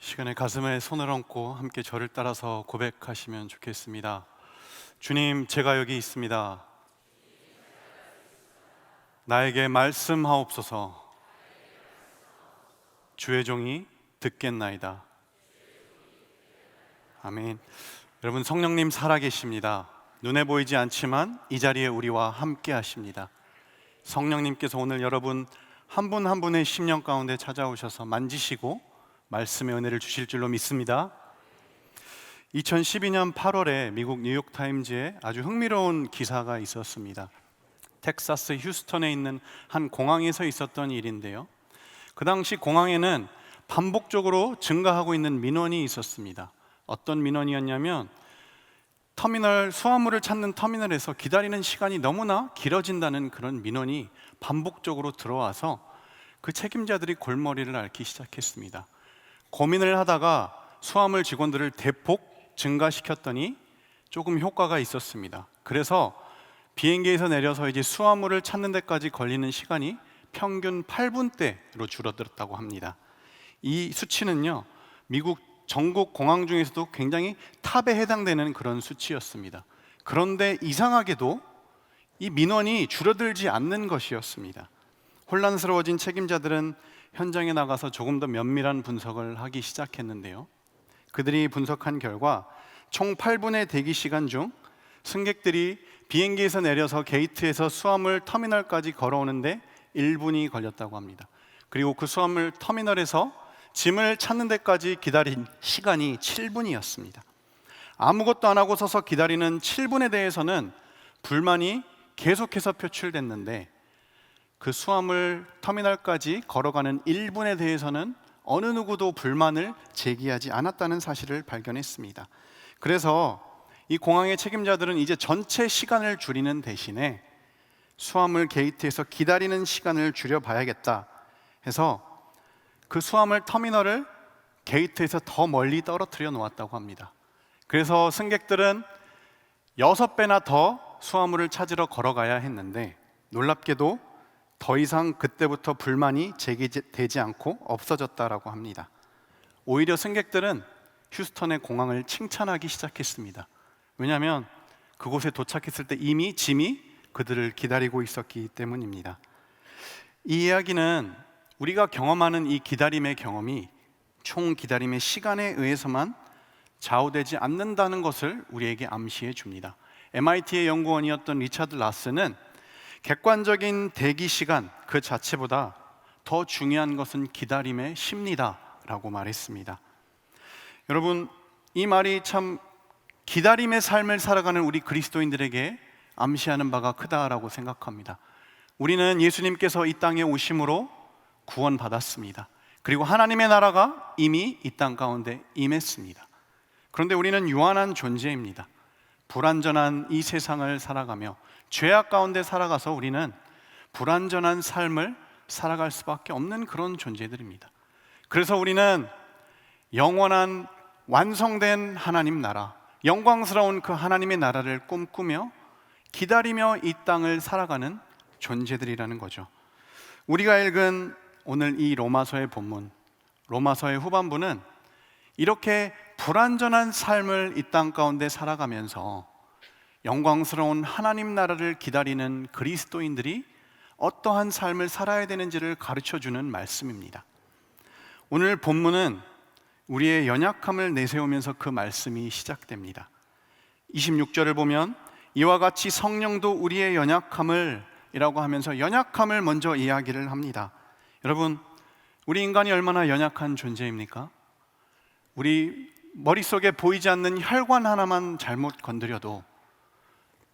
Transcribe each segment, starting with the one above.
시간에 가슴에 손을 얹고 함께 저를 따라서 고백하시면 좋겠습니다. 주님, 제가 여기 있습니다. 나에게 말씀하옵소서. 주의 종이 듣겠나이다. 아멘. 여러분, 성령님 살아계십니다. 눈에 보이지 않지만 이 자리에 우리와 함께 하십니다. 성령님께서 오늘 여러분 한 분 한 분의 심령 가운데 찾아오셔서 만지시고 말씀의 은혜를 주실 줄로 믿습니다. 2012년 8월에 미국 뉴욕타임즈에 아주 흥미로운 기사가 있었습니다. 텍사스 휴스턴에 있는 한 공항에서 있었던 일인데요, 그 당시 공항에는 반복적으로 증가하고 있는 민원이 있었습니다. 어떤 민원이었냐면, 수화물을 찾는 터미널에서 기다리는 시간이 너무나 길어진다는 그런 민원이 반복적으로 들어와서 그 책임자들이 골머리를 앓기 시작했습니다. 고민을 하다가 수화물 직원들을 대폭 증가시켰더니 조금 효과가 있었습니다. 그래서 비행기에서 내려서 이제 수화물을 찾는 데까지 걸리는 시간이 평균 8분대로 줄어들었다고 합니다. 이 수치는요, 미국 전국 공항 중에서도 굉장히 탑에 해당되는 그런 수치였습니다. 그런데 이상하게도 이 민원이 줄어들지 않는 것이었습니다. 혼란스러워진 책임자들은 현장에 나가서 조금 더 면밀한 분석을 하기 시작했는데요, 그들이 분석한 결과 총 8분의 대기 시간 중 승객들이 비행기에서 내려서 게이트에서 수화물 터미널까지 걸어오는데 1분이 걸렸다고 합니다. 그리고 그 수화물 터미널에서 짐을 찾는 데까지 기다린 시간이 7분이었습니다. 아무것도 안 하고 서서 기다리는 7분에 대해서는 불만이 계속해서 표출됐는데, 그 수화물 터미널까지 걸어가는 1분에 대해서는 어느 누구도 불만을 제기하지 않았다는 사실을 발견했습니다. 그래서 이 공항의 책임자들은 이제 전체 시간을 줄이는 대신에 수화물 게이트에서 기다리는 시간을 줄여봐야겠다 해서 그 수화물 터미널을 게이트에서 더 멀리 떨어뜨려 놓았다고 합니다. 그래서 승객들은 6배나 더 수화물을 찾으러 걸어가야 했는데, 놀랍게도 더 이상 그때부터 불만이 제기되지 않고 없어졌다라고 합니다. 오히려 승객들은 휴스턴의 공항을 칭찬하기 시작했습니다. 왜냐하면 그곳에 도착했을 때 이미 짐이 그들을 기다리고 있었기 때문입니다. 이 이야기는 우리가 경험하는 이 기다림의 경험이 총 기다림의 시간에 의해서만 좌우되지 않는다는 것을 우리에게 암시해 줍니다. MIT의 연구원이었던 리차드 라스는 객관적인 대기 시간 그 자체보다 더 중요한 것은 기다림의 심리다 라고 말했습니다. 여러분, 이 말이 참 기다림의 삶을 살아가는 우리 그리스도인들에게 암시하는 바가 크다라고 생각합니다. 우리는 예수님께서 이 땅에 오심으로 구원받았습니다. 그리고 하나님의 나라가 이미 이 땅 가운데 임했습니다. 그런데 우리는 유한한 존재입니다. 불완전한 이 세상을 살아가며 죄악 가운데 살아가서 우리는 불완전한 삶을 살아갈 수밖에 없는 그런 존재들입니다. 그래서 우리는 영원한 완성된 하나님 나라, 영광스러운 그 하나님의 나라를 꿈꾸며 기다리며 이 땅을 살아가는 존재들이라는 거죠. 우리가 읽은 오늘 이 로마서의 본문, 로마서의 후반부는 이렇게 불완전한 삶을 이 땅 가운데 살아가면서 영광스러운 하나님 나라를 기다리는 그리스도인들이 어떠한 삶을 살아야 되는지를 가르쳐주는 말씀입니다. 오늘 본문은 우리의 연약함을 내세우면서 그 말씀이 시작됩니다. 26절을 보면 이와 같이 성령도 우리의 연약함을 이라고 하면서 연약함을 먼저 이야기를 합니다. 여러분, 우리 인간이 얼마나 연약한 존재입니까? 우리 머릿속에 보이지 않는 혈관 하나만 잘못 건드려도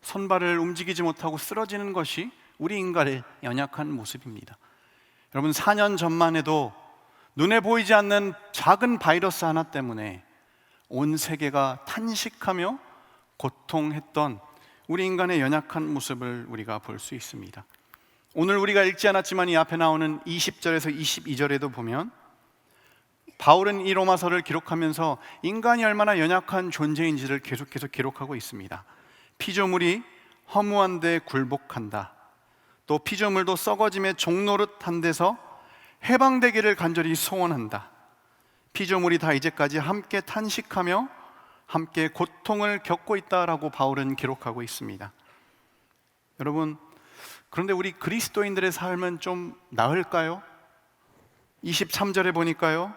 손발을 움직이지 못하고 쓰러지는 것이 우리 인간의 연약한 모습입니다. 여러분, 4년 전만 해도 눈에 보이지 않는 작은 바이러스 하나 때문에 온 세계가 탄식하며 고통했던 우리 인간의 연약한 모습을 우리가 볼 수 있습니다. 오늘 우리가 읽지 않았지만 이 앞에 나오는 20절에서 22절에도 보면 바울은 이 로마서를 기록하면서 인간이 얼마나 연약한 존재인지를 계속해서 기록하고 있습니다. 피조물이 허무한데 굴복한다. 또 피조물도 썩어짐의 종노릇한 데서 해방되기를 간절히 소원한다. 피조물이 다 이제까지 함께 탄식하며 함께 고통을 겪고 있다라고 바울은 기록하고 있습니다. 여러분, 그런데 우리 그리스도인들의 삶은 좀 나을까요? 23절에 보니까요,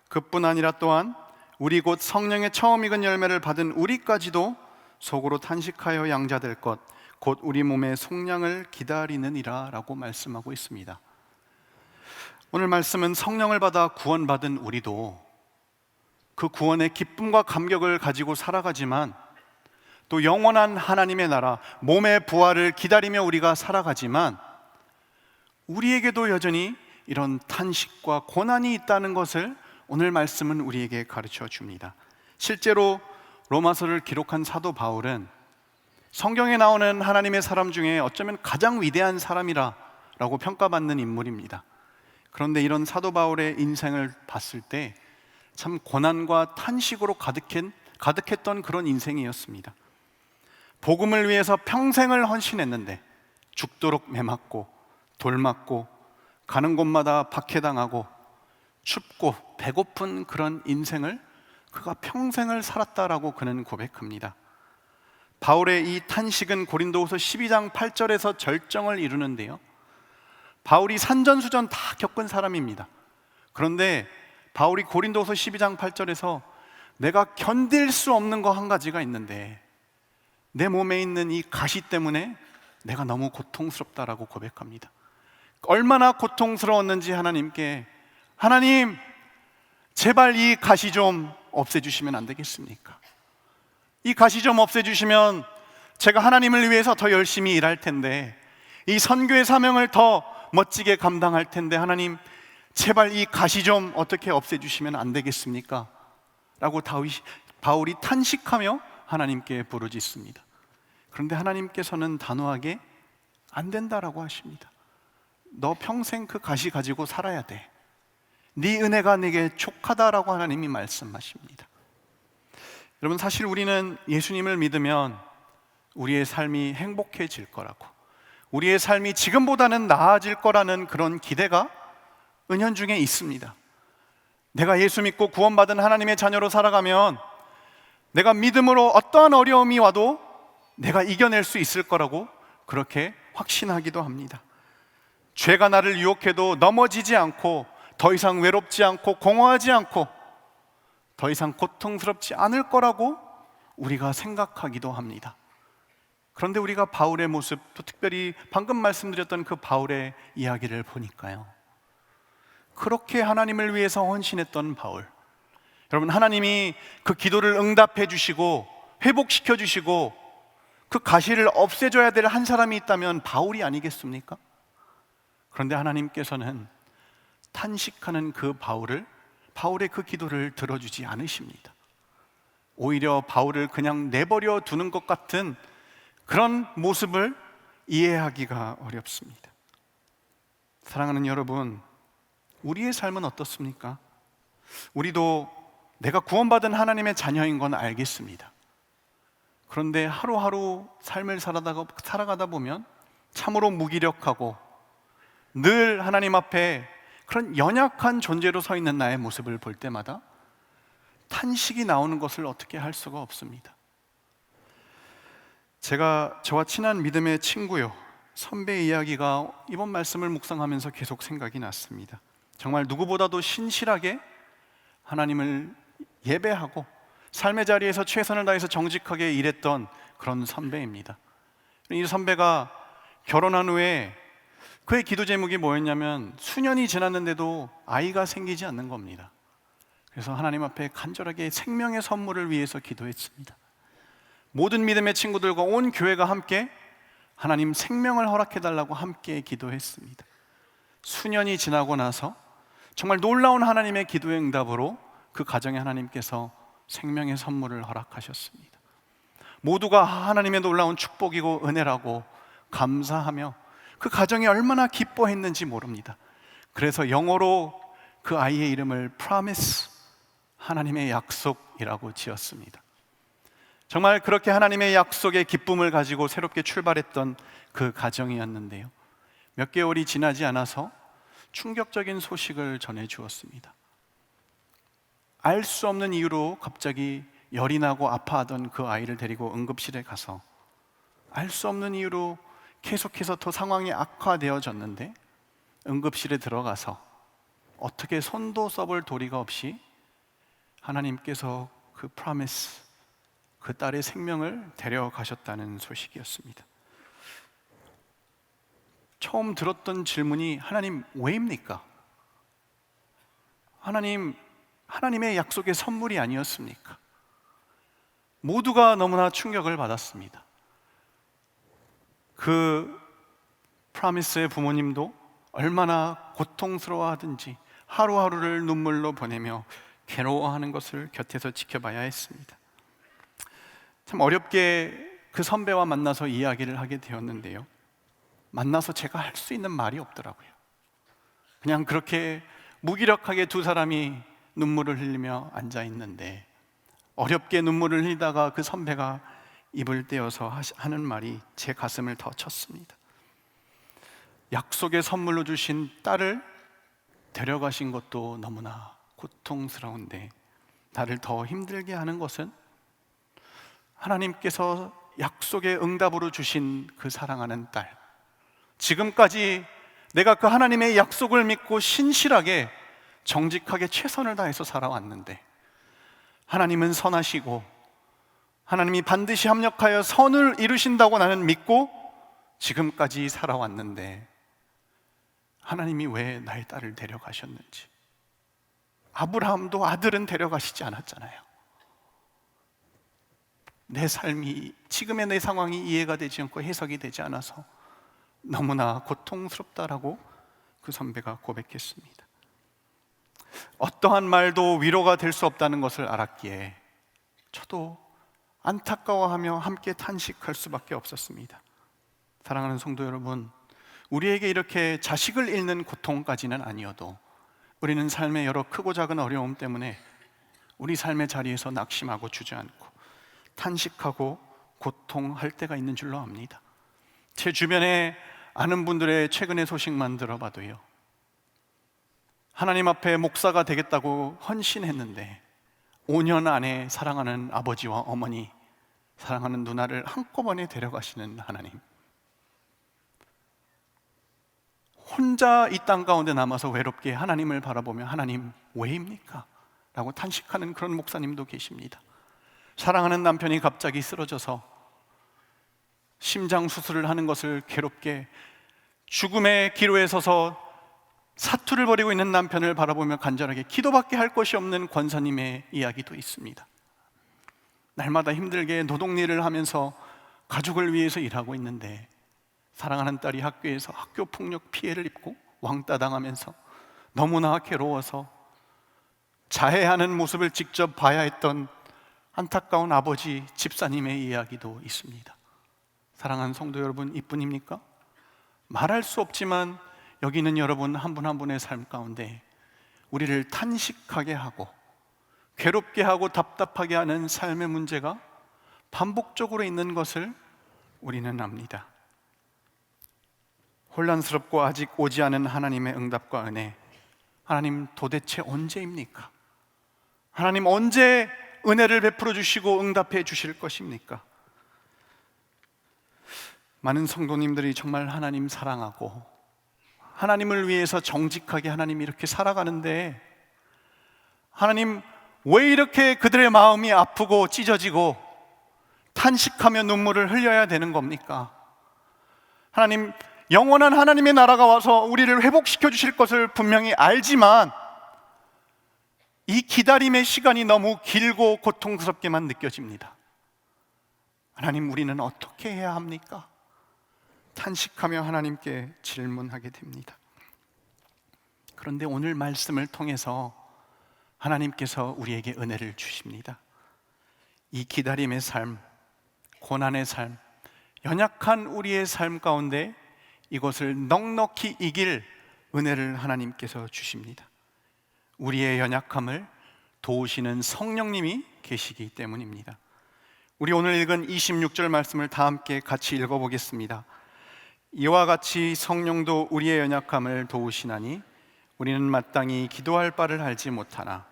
그뿐 아니라 또한 우리 곧 성령의 처음 익은 열매를 받은 우리까지도 속으로 탄식하여 양자될 것 곧 우리 몸의 속량을 기다리느니라 라고 말씀하고 있습니다. 오늘 말씀은 성령을 받아 구원받은 우리도 그 구원의 기쁨과 감격을 가지고 살아가지만, 또 영원한 하나님의 나라, 몸의 부활을 기다리며 우리가 살아가지만, 우리에게도 여전히 이런 탄식과 고난이 있다는 것을 오늘 말씀은 우리에게 가르쳐 줍니다. 실제로 로마서를 기록한 사도 바울은 성경에 나오는 하나님의 사람 중에 어쩌면 가장 위대한 사람이라고 평가받는 인물입니다. 그런데 이런 사도 바울의 인생을 봤을 때 참 고난과 탄식으로 가득했던 그런 인생이었습니다. 복음을 위해서 평생을 헌신했는데 죽도록 매맞고 돌맞고 가는 곳마다 박해당하고 춥고 배고픈 그런 인생을 그가 평생을 살았다라고 그는 고백합니다. 바울의 이 탄식은 고린도후서 12장 8절에서 절정을 이루는데요, 바울이 산전수전 다 겪은 사람입니다. 그런데 바울이 고린도후서 12장 8절에서 내가 견딜 수 없는 거 한 가지가 있는데 내 몸에 있는 이 가시 때문에 내가 너무 고통스럽다라고 고백합니다. 얼마나 고통스러웠는지 하나님께, 하나님 제발 이 가시 좀 없애주시면 안 되겠습니까? 이 가시 좀 없애주시면 제가 하나님을 위해서 더 열심히 일할 텐데, 이 선교의 사명을 더 멋지게 감당할 텐데, 하나님 제발 이 가시 좀 어떻게 없애주시면 안 되겠습니까? 라고 바울이 탄식하며 하나님께 부르짖습니다. 그런데 하나님께서는 단호하게 안 된다라고 하십니다. 너 평생 그 가시 가지고 살아야 돼. 네 은혜가 내게 족하다라고 하나님이 말씀하십니다. 여러분, 사실 우리는 예수님을 믿으면 우리의 삶이 행복해질 거라고, 우리의 삶이 지금보다는 나아질 거라는 그런 기대가 은연중에 있습니다. 내가 예수 믿고 구원받은 하나님의 자녀로 살아가면 내가 믿음으로 어떠한 어려움이 와도 내가 이겨낼 수 있을 거라고 그렇게 확신하기도 합니다. 죄가 나를 유혹해도 넘어지지 않고, 더 이상 외롭지 않고 공허하지 않고 더 이상 고통스럽지 않을 거라고 우리가 생각하기도 합니다. 그런데 우리가 바울의 모습, 또 특별히 방금 말씀드렸던 그 바울의 이야기를 보니까요, 그렇게 하나님을 위해서 헌신했던 바울, 여러분, 하나님이 그 기도를 응답해 주시고 회복시켜 주시고 그 가시를 없애줘야 될 한 사람이 있다면 바울이 아니겠습니까? 그런데 하나님께서는 탄식하는 그 바울의 그 기도를 들어주지 않으십니다. 오히려 바울을 그냥 내버려 두는 것 같은 그런 모습을 이해하기가 어렵습니다. 사랑하는 여러분, 우리의 삶은 어떻습니까? 우리도 내가 구원받은 하나님의 자녀인 건 알겠습니다. 그런데 하루하루 삶을 살아가다 보면 참으로 무기력하고 늘 하나님 앞에 그런 연약한 존재로 서 있는 나의 모습을 볼 때마다 탄식이 나오는 것을 어떻게 할 수가 없습니다. 저와 친한 믿음의 친구요, 선배의 이야기가 이번 말씀을 묵상하면서 계속 생각이 났습니다. 정말 누구보다도 신실하게 하나님을 예배하고 삶의 자리에서 최선을 다해서 정직하게 일했던 그런 선배입니다. 이 선배가 결혼한 후에 그의 기도 제목이 뭐였냐면 수년이 지났는데도 아이가 생기지 않는 겁니다. 그래서 하나님 앞에 간절하게 생명의 선물을 위해서 기도했습니다. 모든 믿음의 친구들과 온 교회가 함께 하나님 생명을 허락해달라고 함께 기도했습니다. 수년이 지나고 나서 정말 놀라운 하나님의 기도의 응답으로 그 가정에 하나님께서 생명의 선물을 허락하셨습니다. 모두가 하나님의 놀라운 축복이고 은혜라고 감사하며 그 가정이 얼마나 기뻐했는지 모릅니다. 그래서 영어로 그 아이의 이름을 Promise, 하나님의 약속이라고 지었습니다. 정말 그렇게 하나님의 약속의 기쁨을 가지고 새롭게 출발했던 그 가정이었는데요, 몇 개월이 지나지 않아서 충격적인 소식을 전해 주었습니다. 알 수 없는 이유로 갑자기 열이 나고 아파하던 그 아이를 데리고 응급실에 가서 알 수 없는 이유로 계속해서 더 상황이 악화되어졌는데 응급실에 들어가서 어떻게 손도 써볼 도리가 없이 하나님께서 그 프라미스, 그 딸의 생명을 데려가셨다는 소식이었습니다. 처음 들었던 질문이 하나님 왜입니까? 하나님의 약속의 선물이 아니었습니까? 모두가 너무나 충격을 받았습니다. 그 프라미스의 부모님도 얼마나 고통스러워하든지 하루하루를 눈물로 보내며 괴로워하는 것을 곁에서 지켜봐야 했습니다. 참 어렵게 그 선배와 만나서 이야기를 하게 되었는데요, 만나서 제가 할 수 있는 말이 없더라고요. 그냥 그렇게 무기력하게 두 사람이 눈물을 흘리며 앉아 있는데, 어렵게 눈물을 흘리다가 그 선배가 입을 떼어서 하는 말이 제 가슴을 더 쳤습니다. 약속의 선물로 주신 딸을 데려가신 것도 너무나 고통스러운데, 나를 더 힘들게 하는 것은 하나님께서 약속의 응답으로 주신 그 사랑하는 딸, 지금까지 내가 그 하나님의 약속을 믿고 신실하게 정직하게 최선을 다해서 살아왔는데, 하나님은 선하시고 하나님이 반드시 합력하여 선을 이루신다고 나는 믿고 지금까지 살아왔는데, 하나님이 왜 나의 딸을 데려가셨는지. 아브라함도 아들은 데려가시지 않았잖아요. 내 삶이, 지금의 내 상황이 이해가 되지 않고 해석이 되지 않아서 너무나 고통스럽다라고 그 선배가 고백했습니다. 어떠한 말도 위로가 될 수 없다는 것을 알았기에 저도 안타까워하며 함께 탄식할 수밖에 없었습니다. 사랑하는 성도 여러분, 우리에게 이렇게 자식을 잃는 고통까지는 아니어도 우리는 삶의 여러 크고 작은 어려움 때문에 우리 삶의 자리에서 낙심하고 주저앉고 탄식하고 고통할 때가 있는 줄로 압니다. 제 주변에 아는 분들의 최근의 소식만 들어봐도요, 하나님 앞에 목사가 되겠다고 헌신했는데 5년 안에 사랑하는 아버지와 어머니, 사랑하는 누나를 한꺼번에 데려가시는 하나님, 혼자 이 땅 가운데 남아서 외롭게 하나님을 바라보며 하나님 왜입니까? 라고 탄식하는 그런 목사님도 계십니다. 사랑하는 남편이 갑자기 쓰러져서 심장 수술을 하는 것을 괴롭게 죽음의 기로에 서서 사투를 벌이고 있는 남편을 바라보며 간절하게 기도밖에 할 것이 없는 권사님의 이야기도 있습니다. 날마다 힘들게 노동일을 하면서 가족을 위해서 일하고 있는데 사랑하는 딸이 학교에서 학교 폭력 피해를 입고 왕따 당하면서 너무나 괴로워서 자해하는 모습을 직접 봐야 했던 안타까운 아버지, 집사님의 이야기도 있습니다. 사랑하는 성도 여러분, 이뿐입니까? 말할 수 없지만 여기 있는 여러분 한 분 한 분의 삶 가운데 우리를 탄식하게 하고 괴롭게 하고 답답하게 하는 삶의 문제가 반복적으로 있는 것을 우리는 압니다. 혼란스럽고 아직 오지 않은 하나님의 응답과 은혜, 하나님 도대체 언제입니까? 하나님 언제 은혜를 베풀어 주시고 응답해 주실 것입니까? 많은 성도님들이 정말 하나님 사랑하고 하나님을 위해서 정직하게 하나님 이렇게 살아가는데, 하나님 왜 이렇게 그들의 마음이 아프고 찢어지고 탄식하며 눈물을 흘려야 되는 겁니까? 하나님, 영원한 하나님의 나라가 와서 우리를 회복시켜 주실 것을 분명히 알지만 이 기다림의 시간이 너무 길고 고통스럽게만 느껴집니다. 하나님, 우리는 어떻게 해야 합니까? 탄식하며 하나님께 질문하게 됩니다. 그런데 오늘 말씀을 통해서 하나님께서 우리에게 은혜를 주십니다. 이 기다림의 삶, 고난의 삶, 연약한 우리의 삶 가운데 이것을 넉넉히 이길 은혜를 하나님께서 주십니다. 우리의 연약함을 도우시는 성령님이 계시기 때문입니다. 우리 오늘 읽은 26절 말씀을 다 함께 같이 읽어보겠습니다. 이와 같이 성령도 우리의 연약함을 도우시나니 우리는 마땅히 기도할 바를 알지 못하나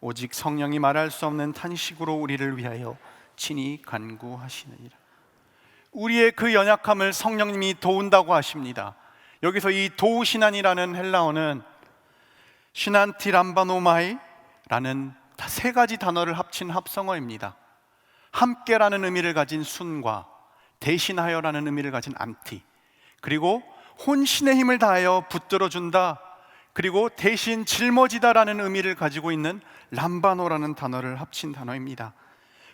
오직 성령이 말할 수 없는 탄식으로 우리를 위하여 친히 간구하시느니라. 우리의 그 연약함을 성령님이 도운다고 하십니다. 여기서 이 도우시나니라는 헬라어는 시난티람바노마이라는 세 가지 단어를 합친 합성어입니다. 함께라는 의미를 가진 순과 대신하여라는 의미를 가진 안티, 그리고 혼신의 힘을 다하여 붙들어준다, 그리고 대신 짊어지다라는 의미를 가지고 있는 람바노라는 단어를 합친 단어입니다.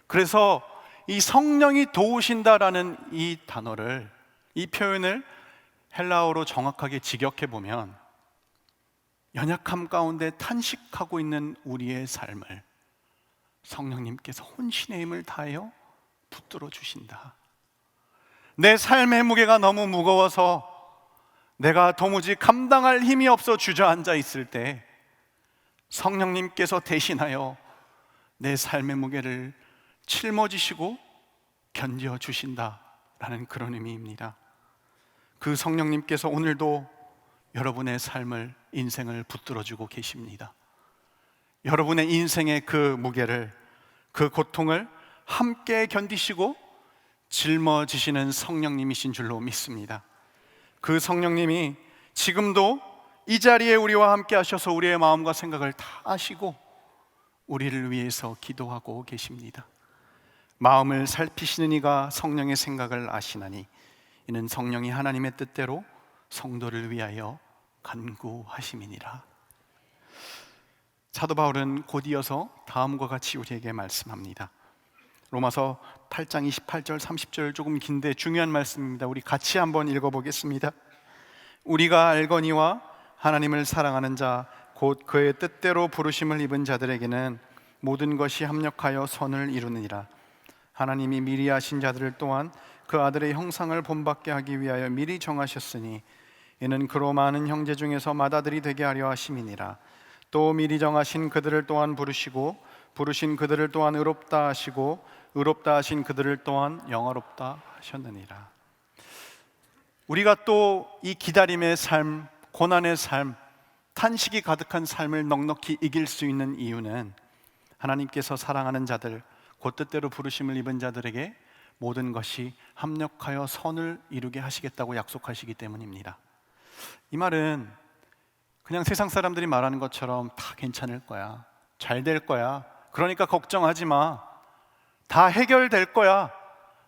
그래서 이 성령이 도우신다라는 이 단어를, 이 표현을 헬라어로 정확하게 직역해 보면 연약함 가운데 탄식하고 있는 우리의 삶을 성령님께서 혼신의 힘을 다하여 붙들어 주신다. 내 삶의 무게가 너무 무거워서 내가 도무지 감당할 힘이 없어 주저앉아 있을 때 성령님께서 대신하여 내 삶의 무게를 짊어지시고 견뎌 주신다라는 그런 의미입니다. 그 성령님께서 오늘도 여러분의 삶을, 인생을 붙들어주고 계십니다. 여러분의 인생의 그 무게를, 그 고통을 함께 견디시고 짊어지시는 성령님이신 줄로 믿습니다. 그 성령님이 지금도 이 자리에 우리와 함께 하셔서 우리의 마음과 생각을 다 아시고 우리를 위해서 기도하고 계십니다. 마음을 살피시는 이가 성령의 생각을 아시나니 이는 성령이 하나님의 뜻대로 성도를 위하여 간구하심이니라. 사도 바울은 곧 이어서 다음과 같이 우리에게 말씀합니다. 로마서 8장 28절 30절, 조금 긴데 중요한 말씀입니다. 우리 같이 한번 읽어보겠습니다. 우리가 알거니와 하나님을 사랑하는 자 곧 그의 뜻대로 부르심을 입은 자들에게는 모든 것이 합력하여 선을 이루느니라. 하나님이 미리 아신 자들을 또한 그 아들의 형상을 본받게 하기 위하여 미리 정하셨으니 이는 그로 많은 형제 중에서 맏아들이 되게 하려 하심이니라. 또 미리 정하신 그들을 또한 부르시고 부르신 그들을 또한 의롭다 하시고 의롭다 하신 그들을 또한 영화롭다 하셨느니라. 우리가 또 이 기다림의 삶, 고난의 삶, 탄식이 가득한 삶을 넉넉히 이길 수 있는 이유는 하나님께서 사랑하는 자들, 곧 뜻대로 부르심을 입은 자들에게 모든 것이 합력하여 선을 이루게 하시겠다고 약속하시기 때문입니다. 이 말은 그냥 세상 사람들이 말하는 것처럼 다 괜찮을 거야, 잘 될 거야, 그러니까 걱정하지 마, 다 해결될 거야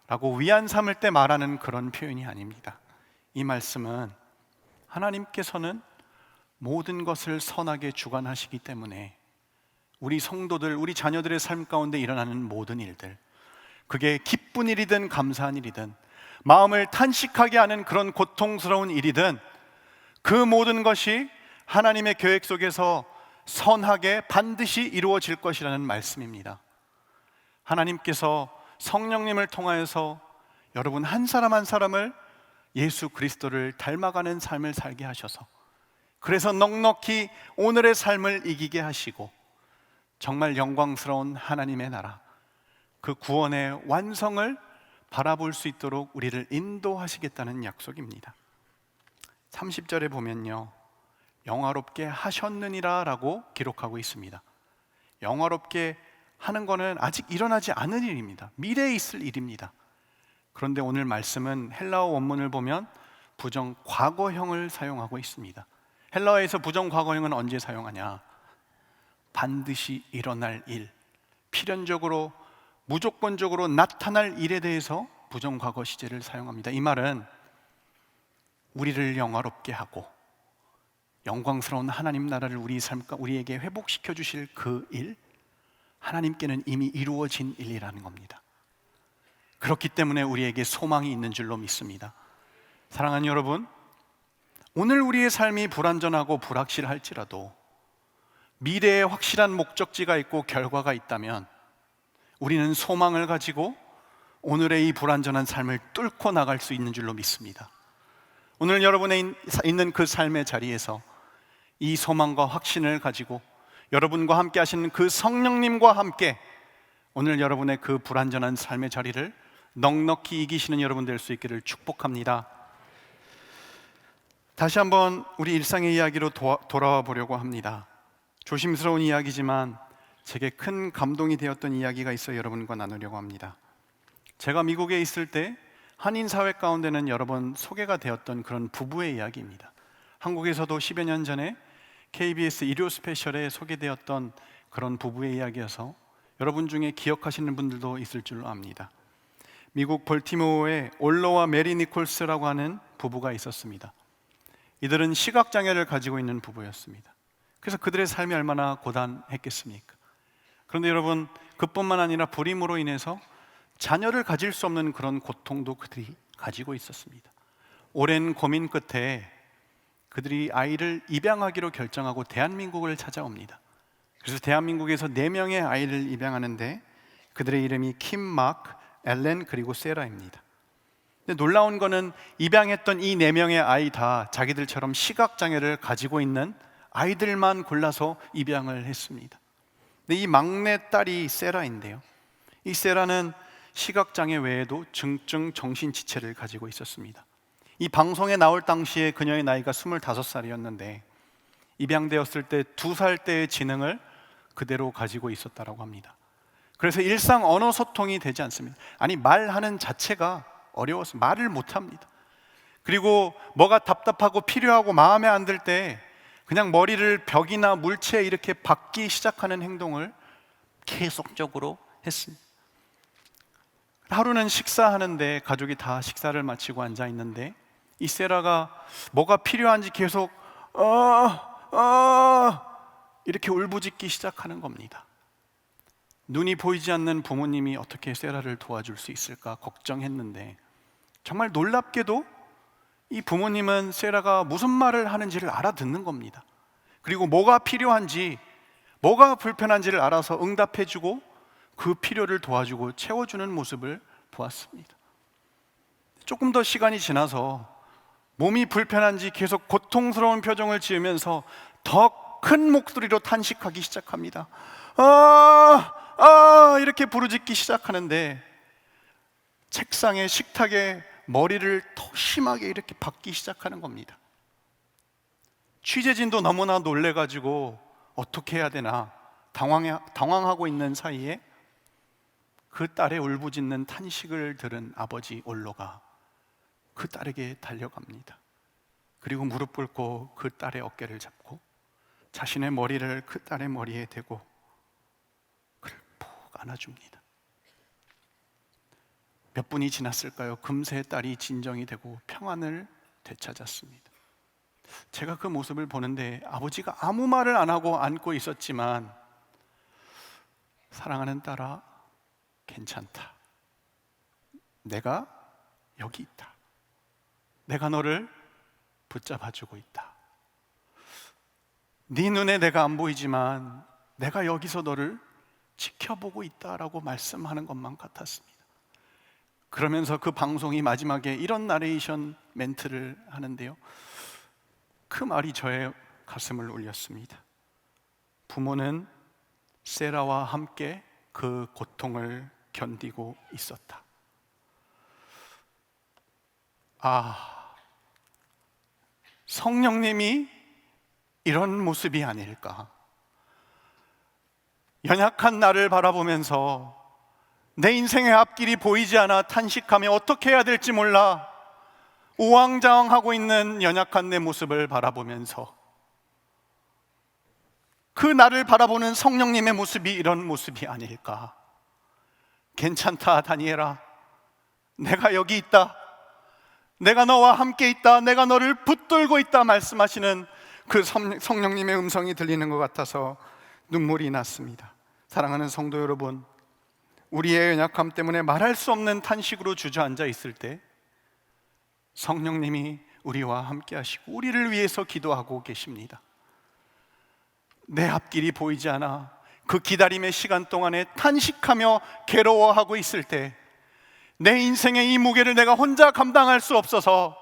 라고 위안 삼을 때 말하는 그런 표현이 아닙니다. 이 말씀은 하나님께서는 모든 것을 선하게 주관하시기 때문에 우리 성도들, 우리 자녀들의 삶 가운데 일어나는 모든 일들, 그게 기쁜 일이든 감사한 일이든 마음을 탄식하게 하는 그런 고통스러운 일이든 그 모든 것이 하나님의 계획 속에서 선하게 반드시 이루어질 것이라는 말씀입니다. 하나님께서 성령님을 통하여서 여러분 한 사람 한 사람을 예수 그리스도를 닮아가는 삶을 살게 하셔서, 그래서 넉넉히 오늘의 삶을 이기게 하시고 정말 영광스러운 하나님의 나라, 그 구원의 완성을 바라볼 수 있도록 우리를 인도하시겠다는 약속입니다. 30절에 보면요, 영화롭게 하셨느니라 라고 기록하고 있습니다. 영화롭게 하는 것은 아직 일어나지 않은 일입니다. 미래에 있을 일입니다. 그런데 오늘 말씀은 헬라어 원문을 보면 부정 과거형을 사용하고 있습니다. 헬라어에서 부정 과거형은 언제 사용하냐? 반드시 일어날 일, 필연적으로 무조건적으로 나타날 일에 대해서 부정 과거 시제를 사용합니다. 이 말은 우리를 영화롭게 하고 영광스러운 하나님 나라를 우리 삶과 우리에게 회복시켜 주실 그 일, 하나님께는 이미 이루어진 일이라는 겁니다. 그렇기 때문에 우리에게 소망이 있는 줄로 믿습니다. 사랑하는 여러분, 오늘 우리의 삶이 불완전하고 불확실할지라도 미래에 확실한 목적지가 있고 결과가 있다면 우리는 소망을 가지고 오늘의 이 불완전한 삶을 뚫고 나갈 수 있는 줄로 믿습니다. 오늘 여러분의 있는 그 삶의 자리에서 이 소망과 확신을 가지고 여러분과 함께 하시는 그 성령님과 함께 오늘 여러분의 그 불완전한 삶의 자리를 넉넉히 이기시는 여러분 될 수 있기를 축복합니다. 다시 한번 우리 일상의 이야기로 돌아와 보려고 합니다. 조심스러운 이야기지만 제게 큰 감동이 되었던 이야기가 있어 여러분과 나누려고 합니다. 제가 미국에 있을 때 한인 사회 가운데는 여러 번 소개가 되었던 그런 부부의 이야기입니다. 한국에서도 10여 년 전에 KBS 일요 스페셜에 소개되었던 그런 부부의 이야기여서 여러분 중에 기억하시는 분들도 있을 줄로 압니다. 미국 볼티모어에 올로와 메리 니콜스라고 하는 부부가 있었습니다. 이들은 시각장애를 가지고 있는 부부였습니다. 그래서 그들의 삶이 얼마나 고단했겠습니까? 그런데 여러분, 그뿐만 아니라 불임으로 인해서 자녀를 가질 수 없는 그런 고통도 그들이 가지고 있었습니다. 오랜 고민 끝에 그들이 아이를 입양하기로 결정하고 대한민국을 찾아옵니다. 그래서 대한민국에서 4명의 아이를 입양하는데 그들의 이름이 킴, 마크, 엘렌 그리고 세라입니다. 근데 놀라운 거는 입양했던 이 4명의 아이 다 자기들처럼 시각장애를 가지고 있는 아이들만 골라서 입양을 했습니다. 근데 이 막내 딸이 세라인데요, 이 세라는 시각장애 외에도 중증 정신지체를 가지고 있었습니다. 이 방송에 나올 당시에 그녀의 나이가 25살이었는데 입양되었을 때 2살 때의 지능을 그대로 가지고 있었다고 합니다. 그래서 일상 언어 소통이 되지 않습니다. 아니, 말하는 자체가 어려워서 말을 못합니다. 그리고 뭐가 답답하고 필요하고 마음에 안 들 때 그냥 머리를 벽이나 물체에 이렇게 박기 시작하는 행동을 계속적으로 했습니다. 하루는 식사하는데 가족이 다 식사를 마치고 앉아 있는데 이 세라가 뭐가 필요한지 계속 이렇게 울부짖기 시작하는 겁니다. 눈이 보이지 않는 부모님이 어떻게 세라를 도와줄 수 있을까 걱정했는데 정말 놀랍게도 이 부모님은 세라가 무슨 말을 하는지를 알아듣는 겁니다. 그리고 뭐가 필요한지, 뭐가 불편한지를 알아서 응답해주고 그 필요를 도와주고 채워주는 모습을 보았습니다. 조금 더 시간이 지나서 몸이 불편한지 계속 고통스러운 표정을 지으면서 더 큰 목소리로 탄식하기 시작합니다. 이렇게 부르짖기 시작하는데 책상에 식탁에 머리를 더 심하게 이렇게 박기 시작하는 겁니다. 취재진도 너무나 놀래가지고 어떻게 해야 되나 당황하고 있는 사이에 그 딸의 울부짖는 탄식을 들은 아버지 올로가 그 딸에게 달려갑니다. 그리고 무릎 꿇고 그 딸의 어깨를 잡고 자신의 머리를 그 딸의 머리에 대고 그를 푹 안아줍니다. 몇 분이 지났을까요? 금세 딸이 진정이 되고 평안을 되찾았습니다. 제가 그 모습을 보는데 아버지가 아무 말을 안 하고 안고 있었지만, 사랑하는 딸아, 괜찮다. 내가 여기 있다. 내가 너를 붙잡아주고 있다. 네 눈에 내가 안 보이지만 내가 여기서 너를 지켜보고 있다라고 말씀하는 것만 같았습니다. 그러면서 그 방송이 마지막에 이런 나레이션 멘트를 하는데요, 그 말이 저의 가슴을 울렸습니다. 부모는 세라와 함께 그 고통을 견디고 있었다. 성령님이 이런 모습이 아닐까. 연약한 나를 바라보면서 내 인생의 앞길이 보이지 않아 탄식하며 어떻게 해야 될지 몰라 우왕좌왕하고 있는 연약한 내 모습을 바라보면서 그 나를 바라보는 성령님의 모습이 이런 모습이 아닐까. 괜찮다, 다니엘아. 내가 여기 있다. 내가 너와 함께 있다. 내가 너를 붙들고 있다 말씀하시는 그 성령님의 음성이 들리는 것 같아서 눈물이 났습니다. 사랑하는 성도 여러분, 우리의 연약함 때문에 말할 수 없는 탄식으로 주저앉아 있을 때 성령님이 우리와 함께 하시고 우리를 위해서 기도하고 계십니다. 내 앞길이 보이지 않아 그 기다림의 시간 동안에 탄식하며 괴로워하고 있을 때, 내 인생의 이 무게를 내가 혼자 감당할 수 없어서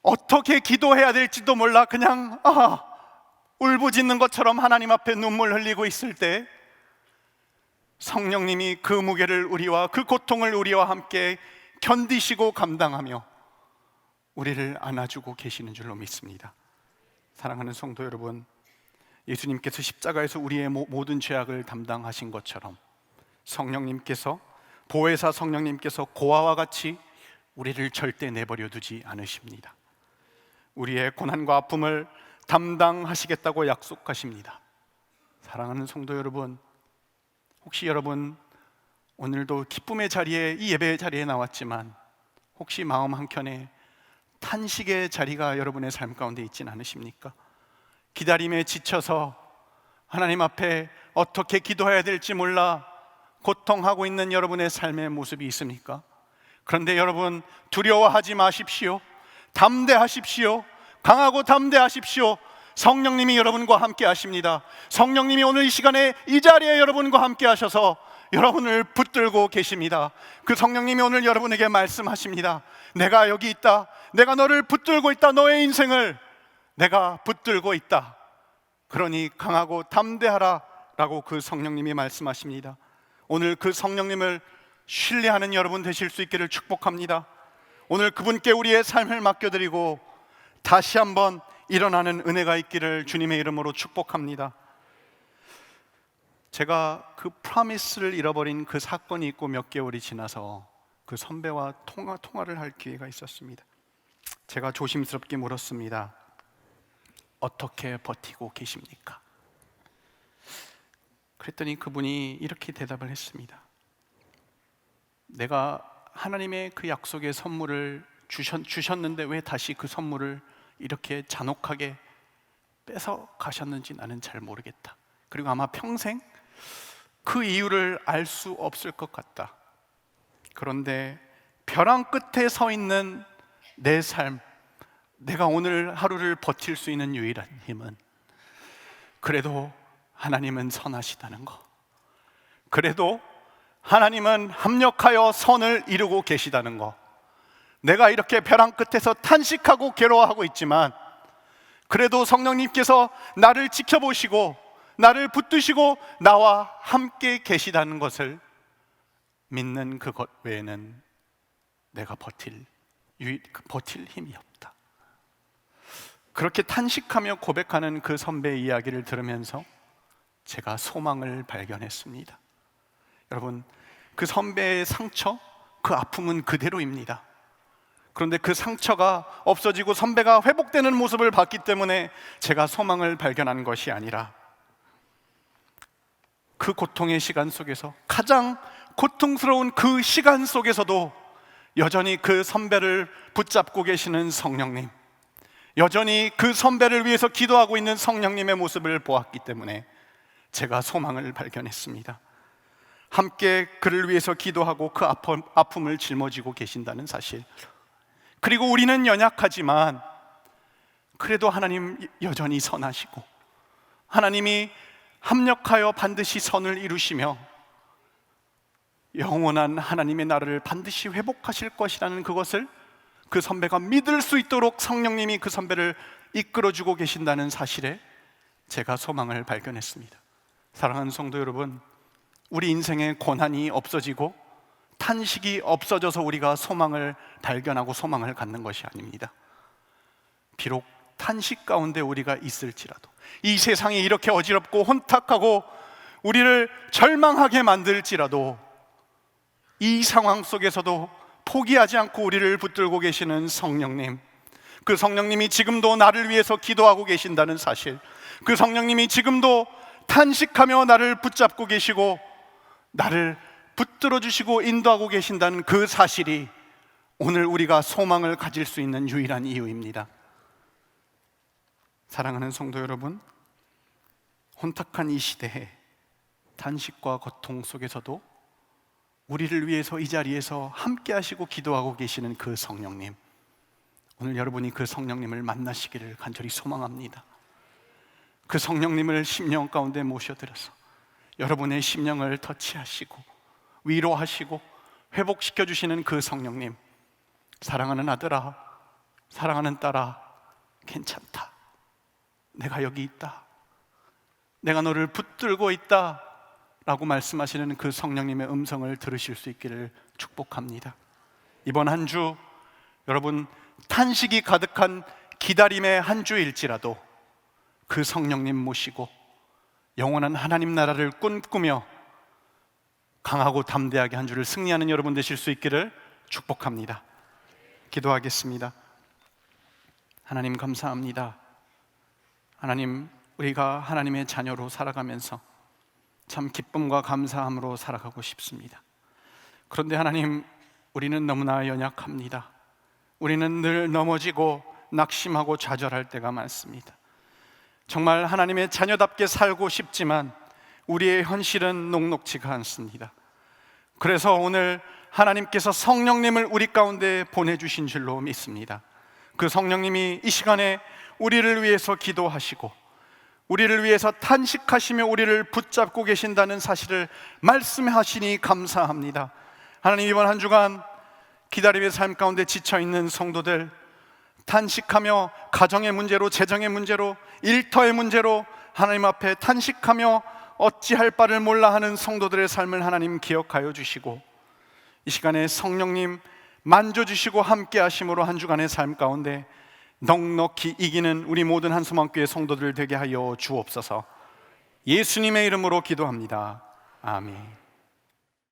어떻게 기도해야 될지도 몰라 그냥 울부짖는 것처럼 하나님 앞에 눈물 흘리고 있을 때 성령님이 그 무게를 우리와, 그 고통을 우리와 함께 견디시고 감당하며 우리를 안아주고 계시는 줄로 믿습니다. 사랑하는 성도 여러분, 예수님께서 십자가에서 우리의 모든 죄악을 담당하신 것처럼 성령님께서, 보혜사 성령님께서 고아와 같이 우리를 절대 내버려 두지 않으십니다. 우리의 고난과 아픔을 담당하시겠다고 약속하십니다. 사랑하는 성도 여러분, 혹시 여러분 오늘도 기쁨의 자리에, 이 예배의 자리에 나왔지만 혹시 마음 한켠에 탄식의 자리가 여러분의 삶 가운데 있진 않으십니까? 기다림에 지쳐서 하나님 앞에 어떻게 기도해야 될지 몰라 고통하고 있는 여러분의 삶의 모습이 있습니까? 그런데 여러분, 두려워하지 마십시오. 담대하십시오. 강하고 담대하십시오. 성령님이 여러분과 함께 하십니다. 성령님이 오늘 이 시간에 이 자리에 여러분과 함께 하셔서 여러분을 붙들고 계십니다. 그 성령님이 오늘 여러분에게 말씀하십니다. 내가 여기 있다. 내가 너를 붙들고 있다. 너의 인생을 내가 붙들고 있다. 그러니 강하고 담대하라 라고 그 성령님이 말씀하십니다. 오늘 그 성령님을 신뢰하는 여러분 되실 수 있기를 축복합니다. 오늘 그분께 우리의 삶을 맡겨드리고 다시 한번 일어나는 은혜가 있기를 주님의 이름으로 축복합니다. 제가 그 프라미스를 잃어버린 그 사건이 있고 몇 개월이 지나서 그 선배와 통화를 할 기회가 있었습니다. 제가 조심스럽게 물었습니다. 어떻게 버티고 계십니까? 그랬더니 그분이 이렇게 대답을 했습니다. 내가 하나님의 그 약속의 선물을 주셨는데 왜 다시 그 선물을 이렇게 잔혹하게 뺏어 가셨는지 나는 잘 모르겠다. 그리고 아마 평생 그 이유를 알 수 없을 것 같다. 그런데 벼랑 끝에 서 있는 내 삶, 내가 오늘 하루를 버틸 수 있는 유일한 힘은 그래도 하나님은 선하시다는 거, 그래도 하나님은 합력하여 선을 이루고 계시다는 거, 내가 이렇게 벼랑 끝에서 탄식하고 괴로워하고 있지만 그래도 성령님께서 나를 지켜보시고 나를 붙드시고 나와 함께 계시다는 것을 믿는 그것 외에는 내가 버틸 힘이 없다. 그렇게 탄식하며 고백하는 그 선배의 이야기를 들으면서 제가 소망을 발견했습니다. 여러분, 그 선배의 상처, 그 아픔은 그대로입니다. 그런데 그 상처가 없어지고 선배가 회복되는 모습을 봤기 때문에 제가 소망을 발견한 것이 아니라 그 고통의 시간 속에서, 가장 고통스러운 그 시간 속에서도 여전히 그 선배를 붙잡고 계시는 성령님, 여전히 그 선배를 위해서 기도하고 있는 성령님의 모습을 보았기 때문에 제가 소망을 발견했습니다. 함께 그를 위해서 기도하고 그 아픔을 짊어지고 계신다는 사실, 그리고 우리는 연약하지만 그래도 하나님 여전히 선하시고 하나님이 합력하여 반드시 선을 이루시며 영원한 하나님의 나라를 반드시 회복하실 것이라는 그것을 그 선배가 믿을 수 있도록 성령님이 그 선배를 이끌어주고 계신다는 사실에 제가 소망을 발견했습니다. 사랑하는 성도 여러분, 우리 인생에 고난이 없어지고 탄식이 없어져서 우리가 소망을 발견하고 소망을 갖는 것이 아닙니다. 비록 탄식 가운데 우리가 있을지라도, 이 세상이 이렇게 어지럽고 혼탁하고 우리를 절망하게 만들지라도 이 상황 속에서도 포기하지 않고 우리를 붙들고 계시는 성령님, 그 성령님이 지금도 나를 위해서 기도하고 계신다는 사실, 그 성령님이 지금도 탄식하며 나를 붙잡고 계시고 나를 붙들어 주시고 인도하고 계신다는 그 사실이 오늘 우리가 소망을 가질 수 있는 유일한 이유입니다. 사랑하는 성도 여러분, 혼탁한 이 시대에 탄식과 고통 속에서도 우리를 위해서 이 자리에서 함께 하시고 기도하고 계시는 그 성령님, 오늘 여러분이 그 성령님을 만나시기를 간절히 소망합니다. 그 성령님을 심령 가운데 모셔드려서 여러분의 심령을 터치하시고 위로하시고 회복시켜 주시는 그 성령님, 사랑하는 아들아, 사랑하는 딸아, 괜찮다, 내가 여기 있다, 내가 너를 붙들고 있다 라고 말씀하시는 그 성령님의 음성을 들으실 수 있기를 축복합니다. 이번 한 주 여러분 탄식이 가득한 기다림의 한 주일지라도 그 성령님 모시고 영원한 하나님 나라를 꿈꾸며 강하고 담대하게 한 주를 승리하는 여러분 되실 수 있기를 축복합니다. 기도하겠습니다. 하나님 감사합니다. 하나님, 우리가 하나님의 자녀로 살아가면서 참 기쁨과 감사함으로 살아가고 싶습니다. 그런데 하나님, 우리는 너무나 연약합니다. 우리는 늘 넘어지고 낙심하고 좌절할 때가 많습니다. 정말 하나님의 자녀답게 살고 싶지만 우리의 현실은 녹록지가 않습니다. 그래서 오늘 하나님께서 성령님을 우리 가운데 보내주신 줄로 믿습니다. 그 성령님이 이 시간에 우리를 위해서 기도하시고 우리를 위해서 탄식하시며 우리를 붙잡고 계신다는 사실을 말씀하시니 감사합니다. 하나님, 이번 한 주간 기다림의 삶 가운데 지쳐있는 성도들, 탄식하며 가정의 문제로, 재정의 문제로, 일터의 문제로 하나님 앞에 탄식하며 어찌할 바를 몰라 하는 성도들의 삶을 하나님 기억하여 주시고, 이 시간에 성령님 만져주시고 함께 하심으로 한 주간의 삶 가운데 넉넉히 이기는 우리 모든 한숨한교회 성도들 되게 하여 주옵소서. 예수님의 이름으로 기도합니다. 아멘.